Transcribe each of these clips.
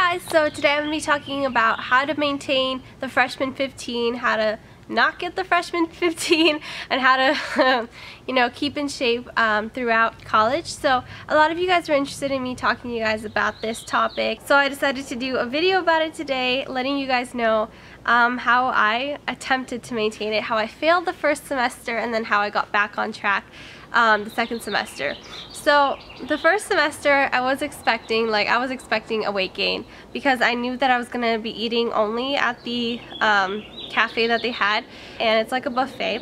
guys, so today I'm going to be talking about how to maintain the freshman 15, how to not get the freshman 15, and how to keep in shape throughout college. So a lot of you guys are interested in me talking to you guys about this topic, so I decided to do a video about it today, letting you guys know how I attempted to maintain it, how I failed the first semester, and then how I got back on track the second semester. So the first semester I was expecting a weight gain because I knew that I was gonna be eating only at the cafe that they had, and it's like a buffet,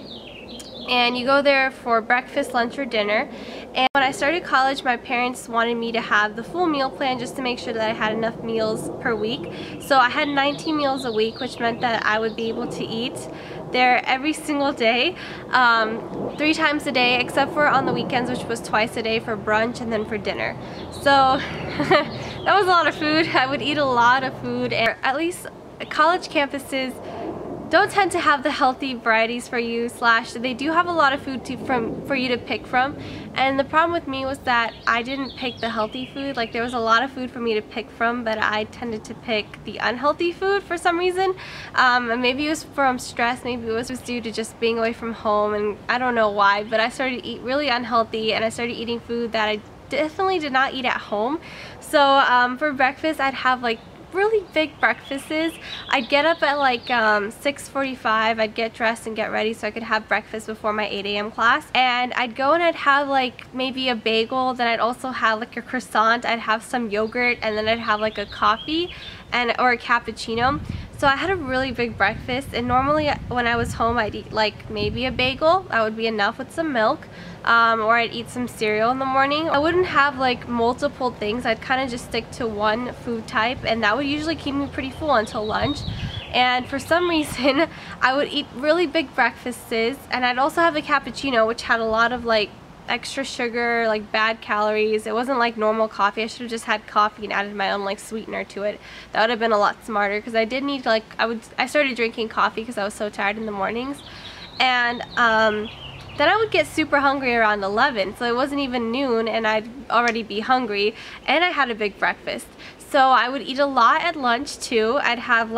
and you go there for breakfast, lunch, or dinner. And when I started college, my parents wanted me to have the full meal plan just to make sure that I had enough meals per week. So I had 19 meals a week, which meant that I would be able to eat there every single day, 3 times a day, except for on the weekends, which was twice a day for brunch and then for dinner. So that was a lot of food. I would eat a lot of food, and at least college campuses don't tend to have the healthy varieties for you, they do have a lot of food for you to pick from. And the problem with me was that I didn't pick the healthy food. Like, there was a lot of food for me to pick from, but I tended to pick the unhealthy food for some reason. And maybe it was from stress, maybe it was just due to just being away from home, and I don't know why, but I started to eat really unhealthy, and I started eating food that I definitely did not eat at home. So for breakfast, I'd have like really big breakfasts. I'd get up at like 6:45, I'd get dressed and get ready so I could have breakfast before my 8 a.m. class, and I'd go and I'd have like maybe a bagel, then I'd also have like a croissant, I'd have some yogurt, and then I'd have like a coffee or a cappuccino. So I had a really big breakfast, and normally when I was home I'd eat like maybe a bagel, that would be enough, with some milk, or I'd eat some cereal in the morning. I wouldn't have like multiple things, I'd kind of just stick to one food type, and that would usually keep me pretty full until lunch. And for some reason I would eat really big breakfasts, and I'd also have a cappuccino, which had a lot of like extra sugar, like bad calories. It wasn't like normal coffee. I should have just had coffee and added my own like sweetener to it. That would have been a lot smarter, because I did need like I started drinking coffee because I was so tired in the mornings, and then I would get super hungry around 11, so it wasn't even noon and I'd already be hungry, and I had a big breakfast. So I would eat a lot at lunch too. I'd have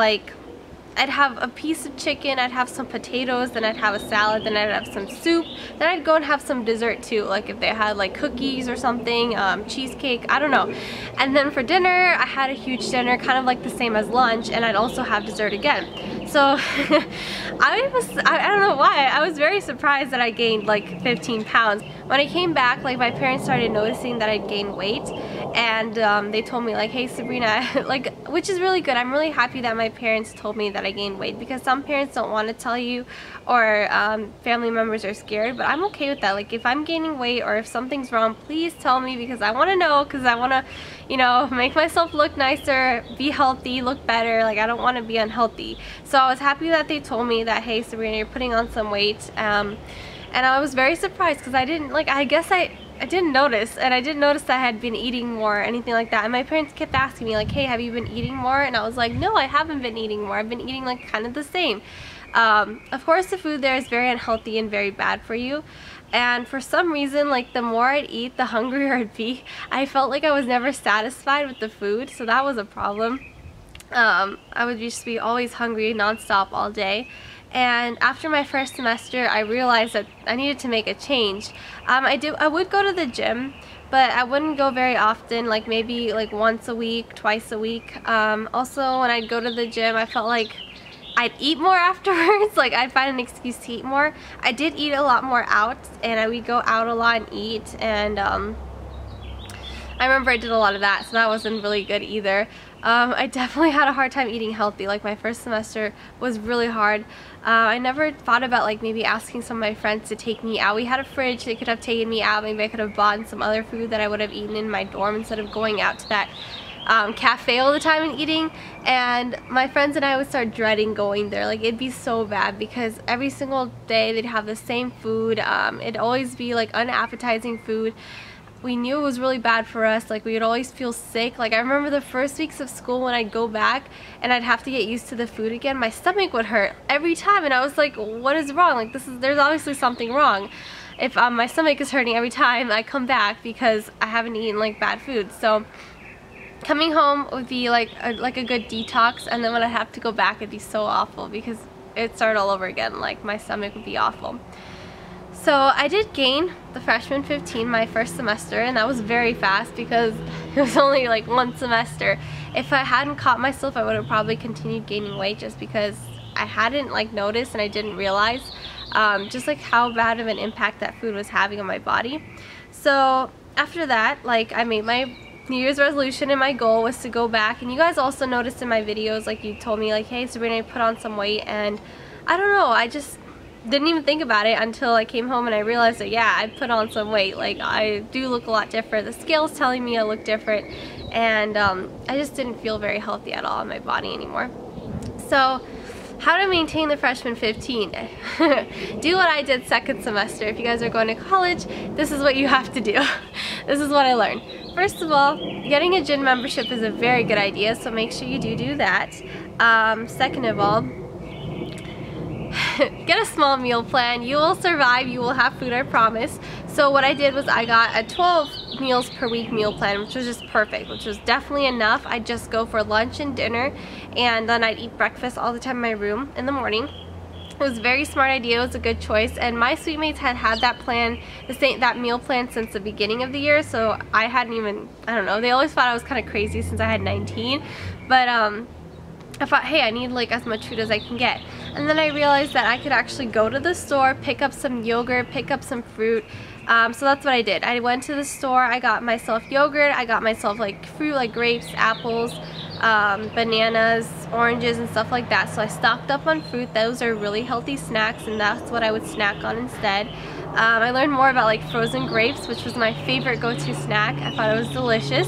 a piece of chicken, I'd have some potatoes, then I'd have a salad, then I'd have some soup, then I'd go and have some dessert too, like if they had like cookies or something, cheesecake, I don't know. And then for dinner, I had a huge dinner, kind of like the same as lunch, and I'd also have dessert again. So I don't know why, I was very surprised that I gained like 15 pounds. When I came back, like my parents started noticing that I'd gained weight, and they told me like, hey Sabrina, like, which is really good. I'm really happy that my parents told me that I gained weight, because some parents don't want to tell you, or family members are scared, but I'm okay with that. Like, if I'm gaining weight or if something's wrong, please tell me, because I want to know, because I want to, make myself look nicer, be healthy, look better. Like, I don't want to be unhealthy. So I was happy that they told me that, hey Sabrina, you're putting on some weight, and I was very surprised, because I didn't I didn't notice, and I didn't notice that I had been eating more or anything like that. And my parents kept asking me like, hey, have you been eating more? And I was like, no, I haven't been eating more. I've been eating like kind of the same. Of course the food there is very unhealthy and very bad for you, and for some reason, like, the more I'd eat, the hungrier I'd be. I felt like I was never satisfied with the food, so that was a problem. I would just be always hungry nonstop all day. And after my first semester, I realized that I needed to make a change. I would go to the gym, but I wouldn't go very often, like maybe like once a week, twice a week. Also, when I'd go to the gym, I felt like I'd eat more afterwards. Like, I'd find an excuse to eat more. I did eat a lot more out, and I would go out a lot and eat, and I remember I did a lot of that, so that wasn't really good either. I definitely had a hard time eating healthy. Like, my first semester was really hard. I never thought about like maybe asking some of my friends to take me out. We had a fridge, they could have taken me out. Maybe I could have bought some other food that I would have eaten in my dorm instead of going out to that cafe all the time and eating. And my friends and I would start dreading going there. Like, it'd be so bad, because every single day they'd have the same food. It'd always be like unappetizing food. We knew it was really bad for us. Like, we would always feel sick. Like, I remember the first weeks of school when I'd go back and I'd have to get used to the food again, my stomach would hurt every time, and I was like, what is wrong? Like, there's obviously something wrong if my stomach is hurting every time I come back because I haven't eaten like bad food. So coming home would be like a good detox, and then when I have to go back it'd be so awful because it'd start all over again. Like my stomach would be awful. So I did gain the freshman 15 my first semester, and that was very fast because it was only like one semester. If I hadn't caught myself, I would have probably continued gaining weight just because I hadn't like noticed and I didn't realize just like how bad of an impact that food was having on my body. So after that, like I made my New Year's resolution, and my goal was to go back. And you guys also noticed in my videos, like you told me like, hey Sabrina, I put on some weight, and I don't know, I just didn't even think about it until I came home and I realized that yeah, I put on some weight. Like I do look a lot different. The scale's telling me I look different, and I just didn't feel very healthy at all in my body anymore. So how to maintain the freshman 15? Do what I did second semester. If you guys are going to college, this is what you have to do. This is what I learned. First of all, getting a gym membership is a very good idea, so make sure you do that. Second of all, get a small meal plan. You will survive. You will have food, I promise. So what I did was I got a 12 meals per week meal plan, which was just perfect, which was definitely enough. I'd just go for lunch and dinner, and then I'd eat breakfast all the time in my room in the morning. It was a very smart idea. It was a good choice, and my suite mates had had that plan, that meal plan, since the beginning of the year. So I hadn't even, I don't know, they always thought I was kind of crazy since I had 19, but I thought, hey, I need like as much food as I can get. And then I realized that I could actually go to the store, pick up some yogurt, pick up some fruit. So that's what I did. I went to the store, I got myself yogurt, I got myself like fruit like grapes, apples, bananas, oranges, and stuff like that. So I stocked up on fruit. Those are really healthy snacks, and that's what I would snack on instead. I learned more about like frozen grapes, which was my favorite go-to snack. I thought it was delicious.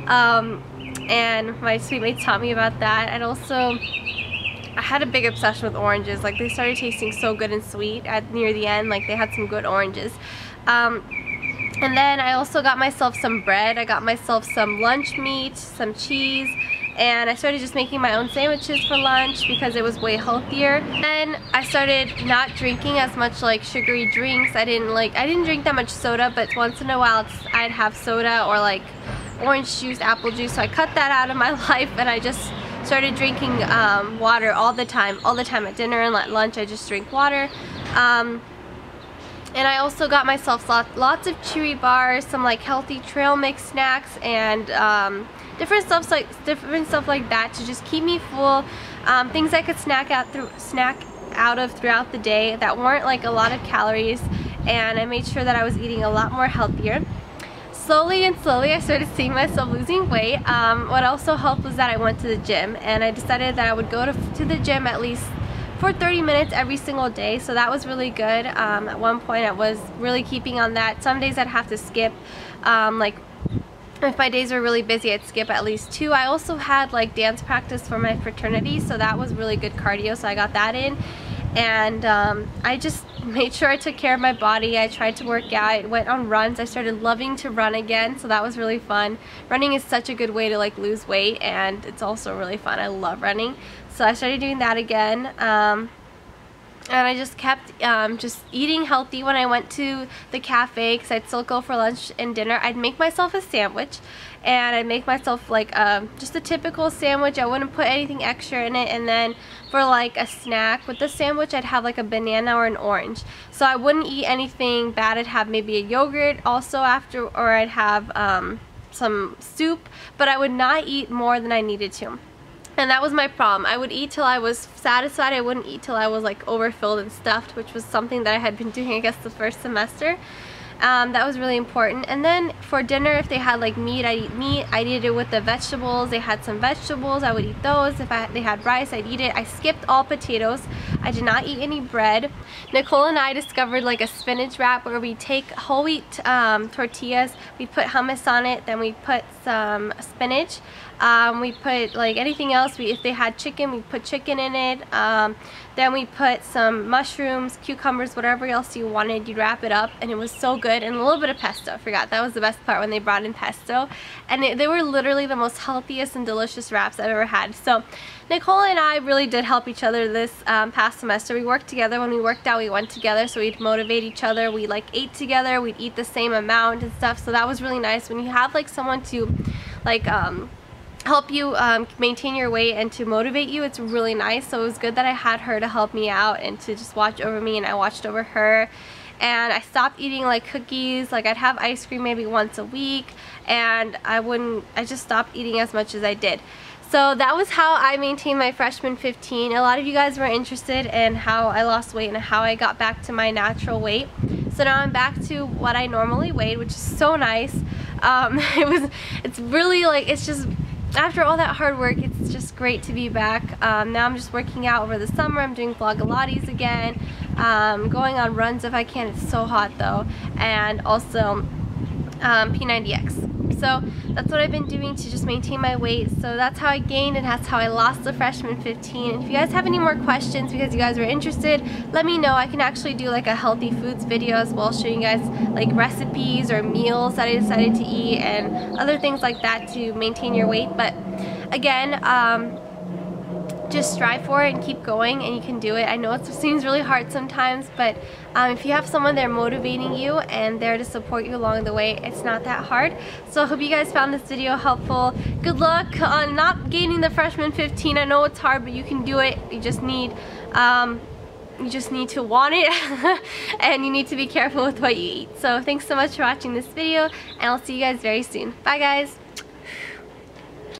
And my sweet mates taught me about that. And also, I had a big obsession with oranges. Like they started tasting so good and sweet near the end. Like they had some good oranges. And then I also got myself some bread. I got myself some lunch meat, some cheese, and I started just making my own sandwiches for lunch because it was way healthier. Then I started not drinking as much like sugary drinks. I didn't drink that much soda, but once in a while I'd have soda or like orange juice, apple juice. So I cut that out of my life, and I just started drinking water all the time at dinner and at lunch. I just drink water. And I also got myself lots of chewy bars, some like healthy trail mix snacks, and different stuff like that to just keep me full. Things I could snack out of throughout the day that weren't like a lot of calories, and I made sure that I was eating a lot more healthier. Slowly I started seeing myself losing weight. What also helped was that I went to the gym, and I decided that I would go to the gym at least for 30 minutes every single day, so that was really good. At one point I was really keeping on that. Some days I'd have to skip, like if my days were really busy, I'd skip at least 2. I also had like dance practice for my fraternity, so that was really good cardio, so I got that in. And I just made sure I took care of my body. I tried to work out. I went on runs. I started loving to run again, so that was really fun. Running is such a good way to like lose weight, and it's also really fun. I love running. So I started doing that again. And I just kept just eating healthy. When I went to the cafe, because I'd still go for lunch and dinner, I'd make myself a sandwich, and I'd make myself like just a typical sandwich. I wouldn't put anything extra in it. And then for like a snack with the sandwich, I'd have like a banana or an orange. So I wouldn't eat anything bad. I'd have maybe a yogurt also after, or I'd have some soup, but I would not eat more than I needed to. And that was my problem. I would eat till I was satisfied. I wouldn't eat till I was like overfilled and stuffed, which was something that I had been doing, I guess, the first semester. That was really important. And then for dinner, if they had like meat, I'd eat meat. I'd eat it with the vegetables. They had some vegetables, I would eat those. If they had rice, I'd eat it. I skipped all potatoes. I did not eat any bread. Nicole and I discovered like a spinach wrap where we take whole wheat tortillas, we put hummus on it, then we put some spinach. We put like anything else. If they had chicken, we put chicken in it. Then we put some mushrooms, cucumbers, whatever else you wanted. You'd wrap it up, and it was so good. And a little bit of pesto. I forgot, that was the best part when they brought in pesto. And they were literally the most healthiest and delicious wraps I've ever had. So Nicole and I really did help each other this past semester. We worked together. When we worked out, we went together, so we'd motivate each other. We like ate together. We'd eat the same amount and stuff. So that was really nice when you have like someone to like help you maintain your weight and to motivate you. It's really nice. So it was good that I had her to help me out and to just watch over me, and I watched over her. And I stopped eating like cookies. Like I'd have ice cream maybe once a week, and I just stopped eating as much as I did. So that was how I maintained my freshman 15. A lot of you guys were interested in how I lost weight and how I got back to my natural weight. So now I'm back to what I normally weighed, which is so nice. It's really like, it's just, after all that hard work, it's just great to be back. Now I'm just working out over the summer. I'm doing vlogalates again, going on runs if I can. It's so hot though. And also P90X. So that's what I've been doing to just maintain my weight. So that's how I gained and that's how I lost the freshman 15. And if you guys have any more questions because you guys were interested, let me know. I can actually do like a healthy foods video as well, showing you guys like recipes or meals that I decided to eat and other things like that to maintain your weight. But again, just strive for it and keep going, and you can do it. I know it seems really hard sometimes, but if you have someone there motivating you and there to support you along the way, it's not that hard. So I hope you guys found this video helpful. Good luck on not gaining the freshman 15. I know it's hard, but you can do it. You just need to want it and you need to be careful with what you eat. So thanks so much for watching this video, and I'll see you guys very soon. Bye guys.